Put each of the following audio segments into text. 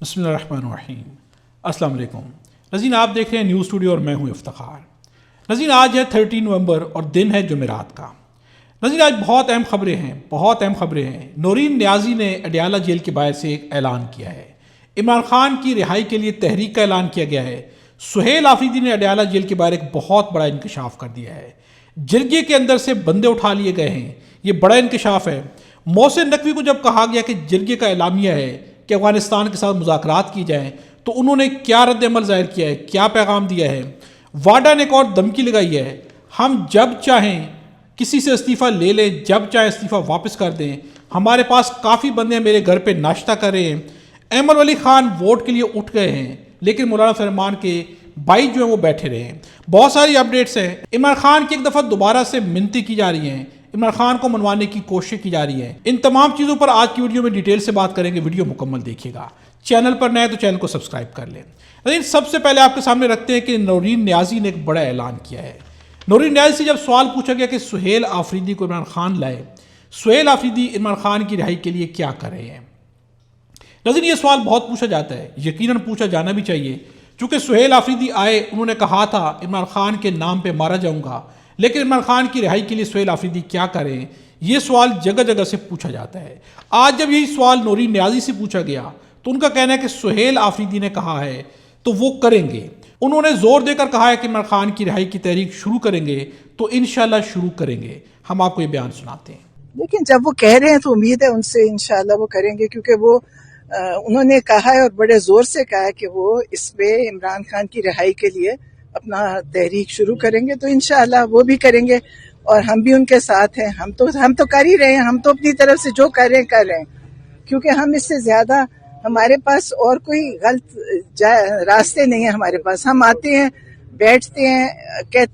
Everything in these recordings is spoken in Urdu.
بسم اللہ الرحمن الرحیم۔ السلام علیکم ناظرین، آپ دیکھ رہے ہیں نیوز اسٹوڈیو اور میں ہوں افتخار۔ ناظرین، آج ہے 30 نومبر اور دن ہے جمعرات کا۔ ناظرین، آج بہت اہم خبریں ہیں۔ نورین نیازی نے اڈیالہ جیل کے باہر سے ایک اعلان کیا ہے۔ عمران خان کی رہائی کے لیے تحریک کا اعلان کیا گیا ہے۔ سہیل آفریدی نے اڈیالہ جیل کے باہر ایک بہت بڑا انکشاف کر دیا ہے۔ جرگے کے اندر سے بندے اٹھا لیے گئے ہیں، یہ بڑا انکشاف ہے۔ محسن نقوی کو جب کہا گیا کہ جرگے کا اعلامیہ ہے کہ افغانستان کے ساتھ مذاکرات کی جائیں، تو انہوں نے کیا رد عمل ظاہر کیا ہے، کیا پیغام دیا ہے۔ واڈا نے ایک اور دھمکی لگائی ہے، ہم جب چاہیں کسی سے استعفیٰ لے لیں، جب چاہیں استعفیٰ واپس کر دیں، ہمارے پاس کافی بندے میرے گھر پہ ناشتہ کر رہے ہیں۔ احمد ولی خان ووٹ کے لیے اٹھ گئے ہیں، لیکن مولانا فرمان کے بھائی جو ہیں وہ بیٹھے رہے ہیں۔ بہت ساری اپڈیٹس ہیں۔ عمران خان کی ایک دفعہ دوبارہ سے منتیں کی جا رہی ہیں، عمران خان کو منوانے کی کوشش کی جا رہی ہے۔ ان تمام چیزوں پر آج کی ویڈیو میں ڈیٹیل سے بات کریں گے، ویڈیو مکمل دیکھیے گا۔ چینل پر نئے تو چینل کو سبسکرائب کر لیں۔ لیکن سب سے پہلے آپ کے سامنے رکھتے ہیں کہ نورین نیازی نے ایک بڑا اعلان کیا ہے۔ نورین نیازی سے جب سوال پوچھا گیا کہ سہیل آفریدی کو عمران خان لائے، سہیل آفریدی عمران خان کی رہائی کے لیے کیا کر رہے ہیں؟ ناظرین، یہ سوال بہت پوچھا جاتا ہے، یقیناً پوچھا جانا بھی چاہیے، چونکہ سہیل آفریدی آئے، انہوں نے کہا تھا عمران خان کے نام پہ مارا جاؤں گا، لیکن عمران خان کی رہائی کے لیے سہیل آفریدی کیا کریں؟ یہ سوال جگہ جگہ سے پوچھا جاتا ہے۔ آج جب یہی سوال نورین نیازی سے پوچھا گیا تو ان کا کہنا ہے کہ سہیل آفریدی نے کہا ہے تو وہ کریں گے۔ انہوں نے زور دے کر کہا ہے کہ عمران خان کی رہائی کی تحریک شروع کریں گے، تو انشاءاللہ شروع کریں گے۔ ہم آپ کو یہ بیان سناتے ہیں۔ لیکن جب وہ کہہ رہے ہیں تو امید ہے ان سے انشاءاللہ وہ کریں گے، کیونکہ وہ انہوں نے کہا ہے اور بڑے زور سے کہا ہے کہ وہ اس پہ عمران خان کی رہائی کے لیے اپنا تحریک شروع کریں گے، تو انشاءاللہ وہ بھی کریں گے اور ہم بھی ان کے ساتھ ہیں۔ ہم تو کر ہی رہے ہیں، ہم تو اپنی طرف سے جو کر رہے ہیں، کیونکہ ہم اس سے زیادہ ہمارے پاس اور کوئی غلط راستے نہیں ہیں ہمارے پاس۔ ہم آتے ہیں، بیٹھتے ہیں،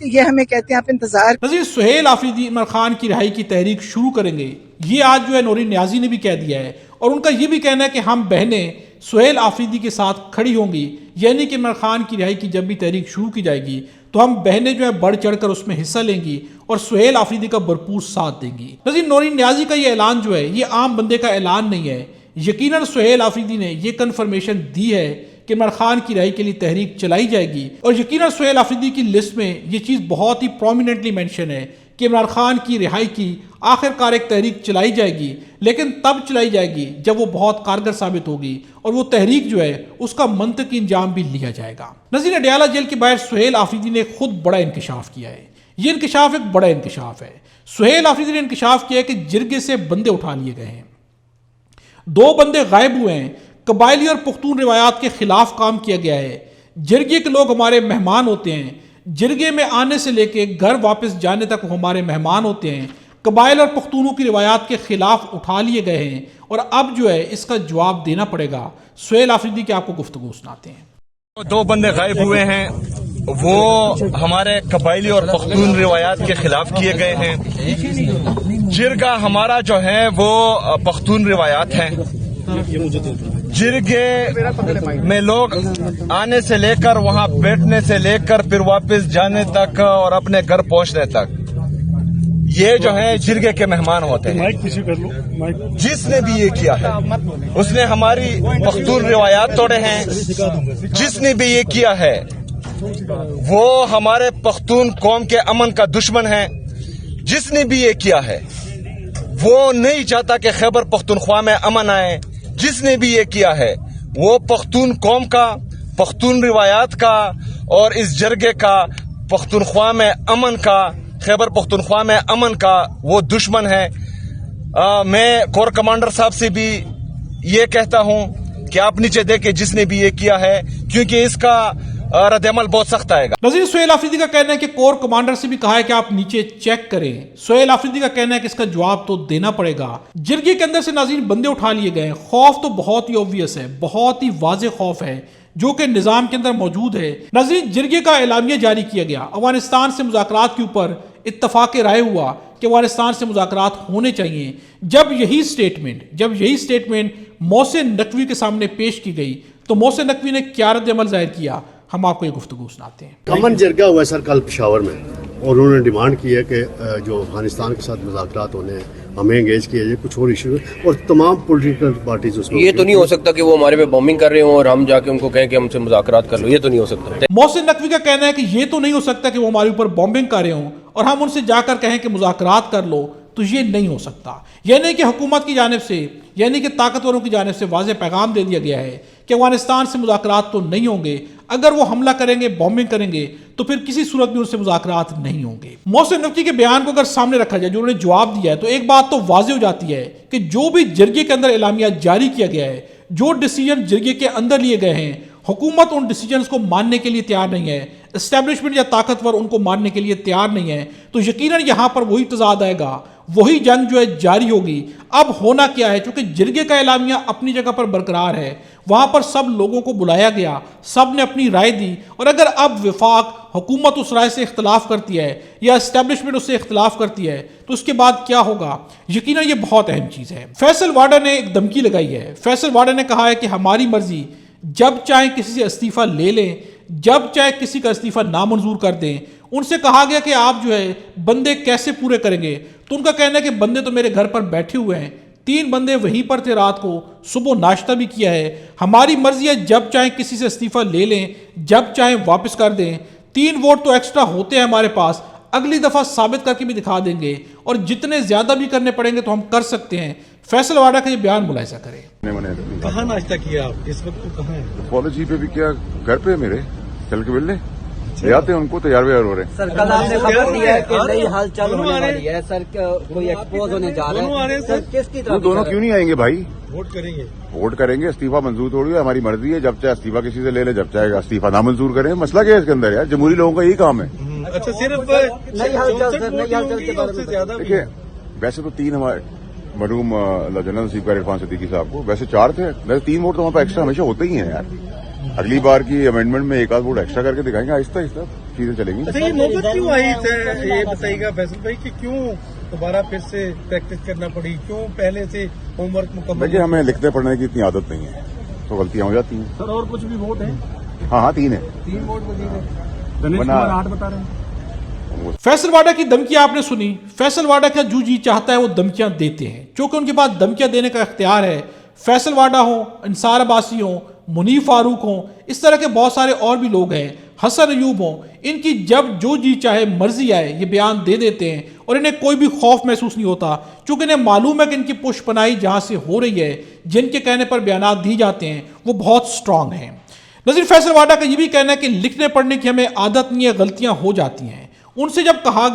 یہ ہمیں کہتے ہیں آپ انتظار۔ ناظرین، سہیل آفریدی عمران خان کی رہائی کی تحریک شروع کریں گے، یہ آج جو ہے نورین نیازی نے بھی کہہ دیا ہے، اور ان کا یہ بھی کہنا ہے کہ ہم بہنیں سہیل آفریدی کے ساتھ کھڑی ہوں گی، یعنی کہ عمران خان کی رہائی کی جب بھی تحریک شروع کی جائے گی تو ہم بہنیں جو ہے بڑھ چڑھ کر اس میں حصہ لیں گی اور سہیل آفریدی کا بھرپور ساتھ دیں گی۔ ناظرین، نورین نیازی کا یہ اعلان جو ہے یہ عام بندے کا اعلان نہیں ہے، یقیناً سہیل آفریدی نے یہ کنفرمیشن دی ہے کہ عمران خان کی رہائی کے لیے تحریک چلائی جائے گی، اور یقیناً سہیل آفریدی کی لسٹ میں یہ چیز بہت ہی پرومیننٹلی مینشن ہے کہ عمران خان کی رہائی کی آخر کار ایک تحریک چلائی جائے گی، لیکن تب چلائی جائے گی جب وہ بہت کارگر ثابت ہوگی اور وہ تحریک جو ہے اس کا منطقی انجام بھی لیا جائے گا۔ ناظرین، اڈیالہ جیل کے باہر سہیل آفریدی نے خود بڑا انکشاف کیا ہے۔ یہ انکشاف ایک بڑا انکشاف ہے۔ سہیل آفریدی نے انکشاف کیا ہے کہ جرگے سے بندے اٹھا لیے گئے ہیں، 2 بندے غائب ہوئے ہیں، قبائلی اور پختون روایات کے خلاف کام کیا گیا ہے۔ جرگے کے لوگ ہمارے مہمان ہوتے ہیں، جرگے میں آنے سے لے کے گھر واپس جانے تک وہ ہمارے مہمان ہوتے ہیں۔ قبائل اور پختونوں کی روایات کے خلاف اٹھا لیے گئے ہیں، اور اب جو ہے اس کا جواب دینا پڑے گا۔ سہیل آفریدی کی آپ کو گفتگو سناتے ہیں۔ 2 بندے غائب ہوئے ہیں، وہ ہمارے قبائلی اور پختون روایات کے خلاف کیے گئے ہیں۔ جرگہ ہمارا جو ہے وہ پختون روایات ہیں۔ جرگے میں لوگ آنے سے لے کر وہاں بیٹھنے سے لے کر پھر واپس جانے تک اور اپنے گھر پہنچنے تک یہ جو ہے جرگے کے مہمان ہوتے ہیں۔ جس نے بھی یہ کیا ہے اس نے ہماری پختون روایات توڑے ہیں۔ جس نے بھی یہ کیا ہے وہ ہمارے پختون قوم کے امن کا دشمن ہے۔ جس نے بھی یہ کیا ہے وہ نہیں چاہتا کہ خیبر پختونخوا میں امن آئے۔ جس نے بھی یہ کیا ہے وہ پختون قوم کا، پختون روایات کا اور اس جرگے کا، پختونخوا میں امن کا، خیبر پختونخوا میں امن کا وہ دشمن ہے۔ میں کور کمانڈر صاحب سے بھی یہ کہتا ہوں کہ آپ نیچے دیکھیں جس نے بھی یہ کیا ہے، کیونکہ اس کا رد عمل بہت سخت آئے گا۔ ناظرین، سہیل آفریدی کا کہنا ہے کہ کور کمانڈر سے بھی کہا ہے کہ آپ نیچے چیک کریں۔ سہیل آفریدی کا کہنا ہے کہ اس کا جواب تو دینا پڑے گا۔ جرگے کے اندر سے ناظرین بندے اٹھا لیے گئے ہیں۔ خوف تو بہت ہی اوبویس ہے، بہت ہی واضح خوف ہے جو کہ نظام کے اندر موجود ہے۔ ناظرین، جرگے کا اعلامیہ جاری کیا گیا، افغانستان سے مذاکرات کے اوپر اتفاق رائے ہوا کہ افغانستان سے مذاکرات ہونے چاہیے۔ جب یہی سٹیٹمنٹ محسن نقوی کے سامنے پیش کی گئی تو محسن نقوی نے کیا رد عمل ظاہر کیا، ہم آپ کو یہ گفتگو سناتے ہیں۔ امن جرگہ ہوا سر کل پشاور میں، اور انہوں نے ڈیمانڈ کی ہے کہ جو افغانستان کے ساتھ مذاکرات ہونے ہیں ہمیں انگیج کیا جائے کچھ اور ایشو اور تمام پولیٹیکل پارٹیز اس میں. یہ تو نہیں ہو سکتا کہ وہ ہمارے پہ بومبنگ کر رہے ہوں اور ہم جا کے ان کو کہیں کہ ہم سے مذاکرات کر لو. یہ تو نہیں ہو سکتا. محسن نقوی کا کہنا ہے کہ یہ تو نہیں ہو سکتا کہ وہ ہمارے اوپر بومبنگ کر رہے ہوں اور ہم ان سے جا کر کہیں کہ مذاکرات کر لو. تو یہ نہیں ہو سکتا. یعنی کہ حکومت کی جانب سے یعنی کہ طاقتوروں کی جانب سے واضح پیغام دے دیا گیا ہے کہ افغانستان سے مذاکرات تو نہیں ہوں گے. اگر وہ حملہ کریں گے بومبنگ کریں گے تو پھر کسی صورت میں ان سے مذاکرات نہیں ہوں گے. محسن نقوی کے بیان کو اگر سامنے رکھا جائے جو انہوں نے جواب دیا ہے تو ایک بات تو واضح ہو جاتی ہے کہ جو بھی جرگے کے اندر اعلامیہ جاری کیا گیا ہے جو ڈیسیجن جرگے کے اندر لیے گئے ہیں حکومت ان ڈیسیجنز کو ماننے کے لیے تیار نہیں ہے. اسٹیبلشمنٹ یا طاقتور ان کو ماننے کے لیے تیار نہیں ہے. تو یقیناً یہاں پر وہی تضاد آئے گا وہی جنگ جو ہے جاری ہوگی. اب ہونا کیا ہے چونکہ جرگے کا اعلامیہ اپنی جگہ پر برقرار ہے وہاں پر سب لوگوں کو بلایا گیا سب نے اپنی رائے دی اور اگر اب وفاق حکومت اس رائے سے اختلاف کرتی ہے یا اسٹیبلشمنٹ اس سے اختلاف کرتی ہے تو اس کے بعد کیا ہوگا یقیناً یہ بہت اہم چیز ہے. فیصل واڈا نے ایک دھمکی لگائی ہے. فیصل واڈا نے کہا ہے کہ ہماری مرضی جب چاہیں کسی سے استعفیٰ لے لیں جب چاہے کسی کا استعفیٰ نامنظور کر دیں. ان سے کہا گیا کہ آپ جو ہے بندے کیسے پورے کریں گے تو ان کا کہنا ہے کہ بندے تو میرے گھر پر بیٹھے ہوئے ہیں 3 بندے وہیں پر تھے رات کو صبح ناشتہ بھی کیا ہے. ہماری مرضی ہے جب چاہیں کسی سے استعفیٰ لے لیں جب چاہیں واپس کر دیں. 3 ووٹ تو ایکسٹرا ہوتے ہیں ہمارے پاس اگلی دفعہ ثابت کر کے بھی دکھا دیں گے اور جتنے زیادہ بھی کرنے پڑیں گے تو ہم کر سکتے ہیں. فیصل واڈا کا یہ بیان ملاحظہ کریں. کہاں ناشتہ کیا آپ اس وقت کہاں ہے؟ پالیسی پہ بھی کیا گھر پہ میرے چل کے ملنے لے آتے ہیں ان کو تیار ویار ہو رہے ہیں. سر کل آپ نے خبر دی ہے کہ نئی ہلچل ہونے والی ہے سر کوئی ایکسپوز ہونے جا رہا ہے سر کس کی طرف دونوں کیوں نہیں آئیں گے بھائی ووٹ کریں گے استعفیٰ منظور تھوڑی ہے ہماری مرضی ہے جب چاہے استعفیٰ کسی سے لے لے جب چاہے استعفیٰ نامنظور کریں. مسئلہ کیا ہے اس کے اندر یار جمہوری لوگوں کا یہی کام ہے. اچھا صرف نئی ہلچل کے بارے میں دیکھیے ویسے تو 3 ہمارے مرحوم جنرل نصیب کا عرفان صدیقی صاحب کو ویسے 4 تھے ویسے 3 ووٹ تو وہاں پہ ایکسٹرا ہمیشہ ہوتے ہی ہیں یار. اگلی بار کی امینڈمنٹ میں 1 آدھ ووٹ ایکسٹرا کر کے دکھائیں گے آہستہ آہستہ چیزیں چلیں گی. اچھا یہ نوبت کیوں آئی یہ بتائیے گا فیصل بھائی کہ کیوں دوبارہ پھر سے پریکٹس کرنا پڑی کیوں پہلے سے ہوم ورک مکمل. دیکھیے ہمیں لکھنے پڑھنے کی اتنی عادت نہیں ہے تو غلطیاں ہو جاتی ہیں. سر اور کچھ بھی ووٹ ہیں؟ ہاں 3 ہیں. 3 ووٹ مزید ہے 8 بتا رہے ہیں. فیصل واڈا کی دھمکیاں آپ نے سنی. فیصل واڈا کا جو جی چاہتا ہے وہ دھمکیاں دیتے ہیں چونکہ ان کے پاس دھمکیاں دینے کا اختیار ہے. فیصل واڈا ہوں انصار عباسی ہوں منیف فاروق ہوں اس طرح کے بہت سارے اور بھی لوگ ہیں حسن ایوب ہوں ان کی جب جو جی چاہے مرضی آئے یہ بیان دے دیتے ہیں اور انہیں کوئی بھی خوف محسوس نہیں ہوتا چونکہ انہیں معلوم ہے کہ ان کی پشت پناہی جہاں سے ہو رہی ہے جن کے کہنے پر بیانات دی جاتے ہیں وہ بہت سٹرونگ ہیں. نظیر فیصل واڈا کا یہ بھی کہنا ہے کہ لکھنے پڑھنے کی ہمیں عادت نہیں ہے غلطیاں ہو جاتی ہیں. ان سے جب کہا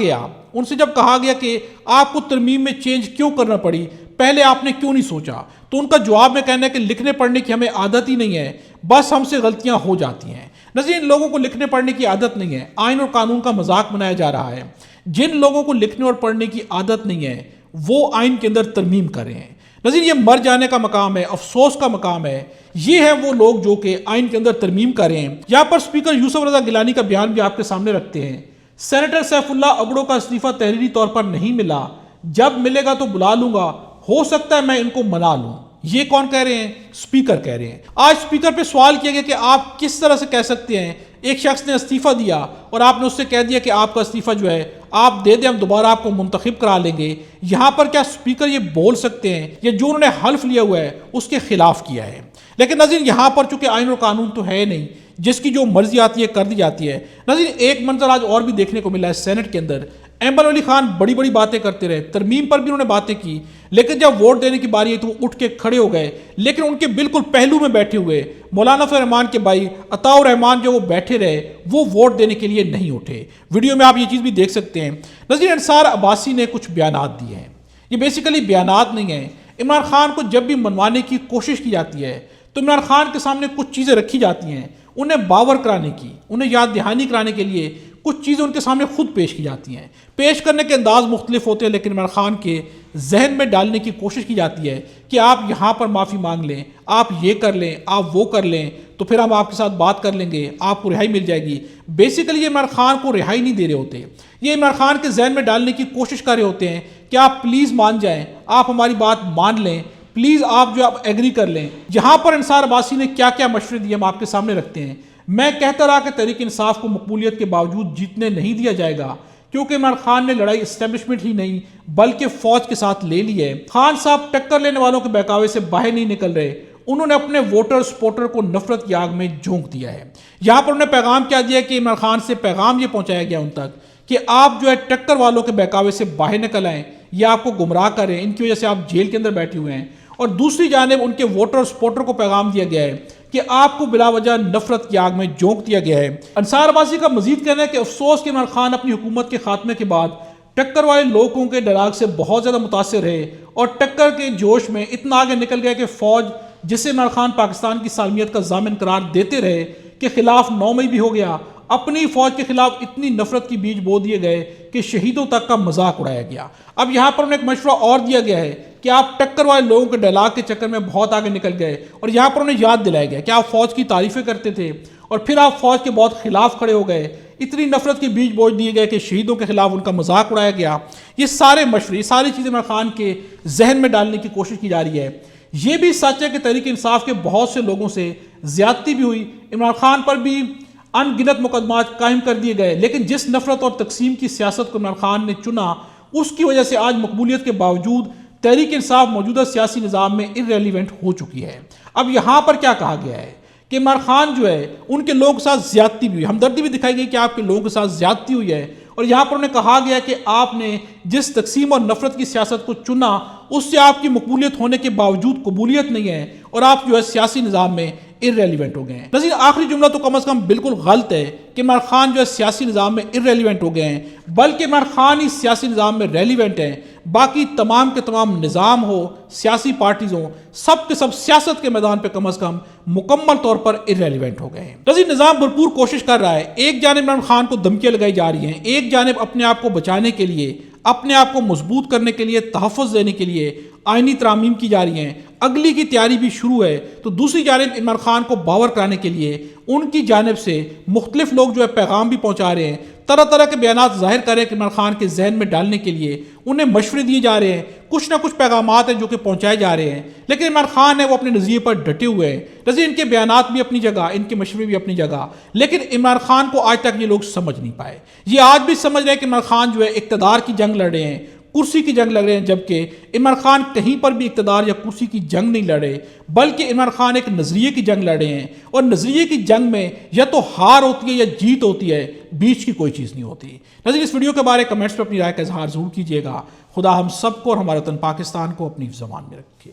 گیا کہ آپ کو ترمیم میں چینج کیوں کرنا پڑی پہلے آپ نے کیوں نہیں سوچا تو ان کا جواب میں کہنا ہے کہ لکھنے پڑھنے کی ہمیں عادت ہی نہیں ہے بس ہم سے غلطیاں ہو جاتی ہیں. نظیر ان لوگوں کو لکھنے پڑھنے کی عادت نہیں ہے آئین اور قانون کا مذاق بنایا جا رہا ہے. جن لوگوں کو لکھنے اور پڑھنے کی عادت نہیں ہے وہ آئین کے اندر ترمیم کر رہے ہیں. نظیر یہ مر جانے کا مقام ہے افسوس کا مقام ہے. یہ ہے وہ لوگ جو کہ آئین کے اندر ترمیم کر رہے ہیں. یہاں پر اسپیکر یوسف رضا گیلانی کا بیان بھی آپ کے سامنے رکھتے ہیں. سینیٹر سیف اللہ اگڑو کا استعفیٰ تحریری طور پر نہیں ملا جب ملے گا تو بلا لوں گا ہو سکتا ہے میں ان کو منا لوں. یہ کون کہہ رہے ہیں اسپیکر کہہ رہے ہیں. آج اسپیکر پہ سوال کیا گیا کہ آپ کس طرح سے کہہ سکتے ہیں ایک شخص نے استعفیٰ دیا اور آپ نے اس سے کہہ دیا کہ آپ کا استعفیٰ جو ہے آپ دے دیں ہم دوبارہ آپ کو منتخب کرا لیں گے. یہاں پر کیا اسپیکر یہ بول سکتے ہیں یا جو انہوں نے حلف لیا ہوا ہے اس کے خلاف کیا ہے. لیکن نظیر یہاں پر چونکہ آئین اور قانون تو ہے نہیں جس کی جو مرضی آتی ہے کر دی جاتی ہے. نظیر ایک منظر آج اور بھی دیکھنے کو ملا ہے سینٹ کے اندر. ایمبر علی خان بڑی بڑی باتیں کرتے رہے ترمیم پر بھی انہوں نے باتیں کی لیکن جب ووٹ دینے کی باری آئی تو وہ اٹھ کے کھڑے ہو گئے لیکن ان کے بالکل پہلو میں بیٹھے ہوئے مولانا فضل الرحمان کے بھائی عطاء الرحمان جو وہ بیٹھے رہے وہ ووٹ دینے کے لیے نہیں اٹھے. ویڈیو میں آپ یہ چیز بھی دیکھ سکتے ہیں. نظیر انصار عباسی نے کچھ بیانات دیے ہیں. یہ بیسیکلی بیانات نہیں ہیں. عمران خان کو جب بھی منوانے کی کوشش کی جاتی ہے تو عمران خان کے سامنے کچھ چیزیں رکھی جاتی ہیں انہیں باور کرانے کی انہیں یاد دہانی کرانے کے لیے کچھ چیزیں ان کے سامنے خود پیش کی جاتی ہیں. پیش کرنے کے انداز مختلف ہوتے ہیں لیکن عمران خان کے ذہن میں ڈالنے کی کوشش کی جاتی ہے کہ آپ یہاں پر معافی مانگ لیں آپ یہ کر لیں آپ وہ کر لیں تو پھر ہم آپ کے ساتھ بات کر لیں گے آپ کو رہائی مل جائے گی. بیسیکلی یہ عمران خان کو رہائی نہیں دے رہے ہوتے. یہ عمران خان کے ذہن میں ڈالنے کی کوشش کر رہے ہوتے ہیں کہ آپ پلیز مان جائیں آپ ہماری بات مان لیں پلیز آپ جو آپ ایگری کر لیں. یہاں پر انصار عباسی نے کیا کیا مشورے دیے ہم آپ کے سامنے رکھتے ہیں. میں کہتا رہا کہ تحریک انصاف کو مقبولیت کے باوجود جیتنے نہیں دیا جائے گا کیونکہ عمران خان نے لڑائی اسٹیبلشمنٹ ہی نہیں بلکہ فوج کے ساتھ لے لی ہے۔ خان صاحب ٹکر لینے والوں کے بہکاوے سے باہر نہیں نکل رہے، انہوں نے اپنے ووٹر سپورٹر کو نفرت کی آگ میں جھونک دیا ہے۔ یہاں پر انہوں نے پیغام کیا دیا کہ عمران خان سے پیغام یہ پہنچایا گیا ان تک کہ آپ جو ہے ٹکر والوں کے بہکاوے سے باہر نکل آئیں، یہ آپ کو گمراہ کریں، ان کی وجہ سے آپ جیل کے اندر بیٹھے ہوئے ہیں۔ اور دوسری جانب ان کے ووٹر سپورٹر کو پیغام دیا گیا ہے کہ آپ کو بلا وجہ نفرت کی آگ میں جھونک دیا گیا ہے۔ انصار عباسی کا مزید کہنا ہے کہ افسوس کہ عمران خان اپنی حکومت کے خاتمے کے بعد ٹکر والے لوگوں کے ڈراگ سے بہت زیادہ متاثر ہے اور ٹکر کے جوش میں اتنا آگے نکل گیا کہ فوج جسے عمران خان پاکستان کی سالمیت کا ضامن قرار دیتے رہے کے خلاف 9 مئی بھی ہو گیا۔ اپنی فوج کے خلاف اتنی نفرت کی بیج بو دیے گئے کہ شہیدوں تک کا مذاق اڑایا گیا۔ اب یہاں پر انہیں ایک مشورہ اور دیا گیا ہے کہ آپ ٹکر والے لوگوں کے ڈائلاگ کے چکر میں بہت آگے نکل گئے، اور یہاں پر انہیں یاد دلایا گیا کہ آپ فوج کی تعریفیں کرتے تھے اور پھر آپ فوج کے بہت خلاف کھڑے ہو گئے، اتنی نفرت کی بیج بوجھ دیے گئے کہ شہیدوں کے خلاف ان کا مذاق اڑایا گیا۔ یہ سارے مشورے، یہ ساری چیزیں عمران خان کے ذہن میں ڈالنے کی کوشش کی جا رہی ہے۔ یہ بھی سچ ہے کہ تحریک انصاف کے بہت سے لوگوں سے زیادتی بھی ہوئی، عمران خان پر بھی ان گنت مقدمات قائم کر دیے گئے، لیکن جس نفرت اور تقسیم کی سیاست کو عمران خان نے چنا اس کی وجہ سے آج مقبولیت کے باوجود تحریک انصاف موجودہ سیاسی نظام میں irrelevant ہو چکی ہے۔ اب یہاں پر کیا کہا گیا ہے کہ عمران خان جو ہے ان کے لوگوں کے ساتھ زیادتی بھی ہوئی، ہمدردی بھی دکھائی گئی کہ آپ کے لوگوں کے ساتھ زیادتی ہوئی ہے، اور یہاں پر انہیں کہا گیا کہ آپ نے جس تقسیم اور نفرت کی سیاست کو چنا اس سے آپ کی مقبولیت ہونے کے باوجود قبولیت نہیں ہے اور آپ جو ہے سیاسی نظام میں irrelevant ہو گئے ہیں۔ نظیر آخری جملہ تو کم از کم بالکل غلط ہے کہ عمران خان جو ہے سیاسی نظام میں irrelevant ہو گئے ہیں، بلکہ عمران خان ہی سیاسی نظام میں relevant ہیں، باقی تمام کے تمام نظام ہو، سیاسی پارٹیز ہوں، سب کے سب سیاست کے میدان پہ کم از کم مکمل طور پر irrelevant ہو گئے ہیں۔ نظیر نظام بھرپور کوشش کر رہا ہے، ایک جانب عمران خان کو دھمکیاں لگائی جا رہی ہیں، ایک جانب اپنے آپ کو بچانے کے لیے، اپنے آپ کو مضبوط کرنے کے لیے، تحفظ دینے کے لیے آئینی ترامیم کی جا رہی ہیں، اگلی کی تیاری بھی شروع ہے، تو دوسری جانب عمران خان کو باور کرانے کے لیے ان کی جانب سے مختلف لوگ جو ہے پیغام بھی پہنچا رہے ہیں، طرح طرح کے بیانات ظاہر کر رہے ہیں کہ عمران خان کے ذہن میں ڈالنے کے لیے انہیں مشورے دیے جا رہے ہیں، کچھ نہ کچھ پیغامات ہیں جو کہ پہنچائے جا رہے ہیں، لیکن عمران خان ہے وہ اپنے نظریے پر ڈٹے ہوئے ہیں۔ نظیر ان کے بیانات بھی اپنی جگہ، ان کے مشورے بھی اپنی جگہ، لیکن عمران خان کو آج تک یہ لوگ سمجھ نہیں پائے۔ یہ آج بھی سمجھ رہے ہیں کہ عمران خان جو ہے اقتدار کی جنگ لڑ رہے ہیں، کرسی کی جنگ لڑ رہے ہیں، جبکہ عمران خان کہیں پر بھی اقتدار یا کرسی کی جنگ نہیں لڑ رہے، بلکہ عمران خان ایک نظریے کی جنگ لڑ رہے ہیں، اور نظریے کی جنگ میں یا تو ہار ہوتی ہے یا جیت ہوتی ہے، بیچ کی کوئی چیز نہیں ہوتی۔ نظیر اس ویڈیو کے بارے کمنٹس میں اپنی رائے کا اظہار ضرور کیجیے گا۔ خدا ہم سب کو اور ہمارے وطن پاکستان کو اپنی زبان میں رکھے۔